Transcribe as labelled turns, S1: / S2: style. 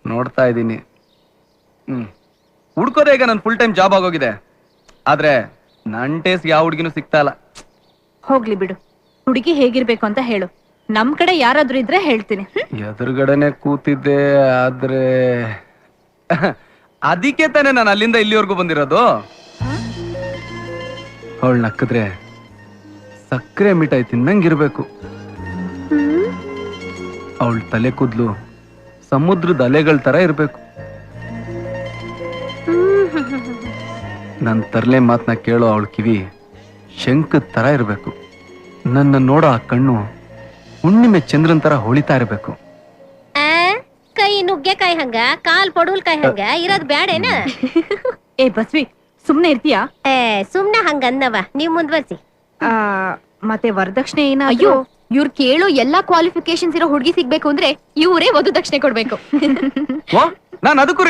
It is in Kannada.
S1: ನೋಡ್ತಾ ಇದ್ದೀನಿ. ಹುಡ್ಕೋದೇ ಈಗ ನನ್ ಫುಲ್ ಟೈಮ್ ಜಾಬ್ ಆಗೋಗಿದೆ. ಆದ್ರೆ ನನ್ ಟೇಸ್ಟ್ ಯಾವ ಹುಡುಗಿನೂ ಸಿಗ್ತಾ ಇಲ್ಲ.
S2: ಹೋಗ್ಲಿ ಬಿಡು, ಹುಡುಗಿ ಹೇಗಿರ್ಬೇಕು ಅಂತ ಹೇಳು. ನಮ್ ಕಡೆ ಯಾರಾದ್ರೂ ಇದ್ರೆ ಹೇಳ್ತೀನಿ.
S1: ಎದುರುಗಡೆನೆ ಕೂತಿದ್ದೆ, ಆದ್ರೆ ಅದಕ್ಕೆ ತಾನೇ ನಾನು ಅಲ್ಲಿಂದ ಇಲ್ಲಿವರೆಗೂ ಬಂದಿರೋದು. ಅವಳು ನಕ್ಕಿದ್ರೆ ಸಕ್ಕರೆ ಮಿಠಾಯಿ ತಿನ್ನಂಗಿರ್ಬೇಕು. ಅವಳ ತಲೆ ಕೂದ್ಲು ಸಮುದ್ರದ ಅಲೆಗಳ ತರ ಇರ್ಬೇಕು. ನನ್ ತರ್ಲೆ ಮಾತನ್ನ ಕೇಳೋ ಅವಳ ಕಿವಿ ಶಂಕದ ತರ ಇರ್ಬೇಕು. ನನ್ನ ನೋಡೋ ಆ ಕಣ್ಣು ಹುಣ್ಣಿಮೆ ಚಂದ್ರನ್ ತರ ಹೊಳಿತಾ ಇರ್ಬೇಕು.
S3: ಕೈ ನುಗ್ಗೆಕಾಯಿ ಹಂಗ ಕಾಲ್ ಪಡುಲ್ಕಾಯಿ ಹಂಗ ಇರೋದ್ ಬ್ಯಾಡೇನ?
S2: ಏ ಬಸ್ವಿ, ಸುಮ್ನೆ ಇರ್ತೀಯಾ?
S3: ಸುಮ್ನೆ ಹಂಗ ಅನ್ನವ, ನೀವ್ ಮುಂದ್ವರ್ಸಿ.
S2: ಮತ್ತೆ ವರದಕ್ಷಿಣೆ ಏನಾದ್ರು?
S4: ಅಯ್ಯೋ, ಇವ್ರು ಕೇಳೋ ಎಲ್ಲಾ ಕ್ವಾಲಿಫಿಕೇಶನ್ಸ್ ಇರೋ ಹುಡುಗಿ ಸಿಗ್ಬೇಕು ಅಂದ್ರೆ ಇವರೇ ವಧು ದಕ್ಷಿಣೆ ಕೊಡ್ಬೇಕು.
S1: ನಾನು ಅದಕ್ಕೂ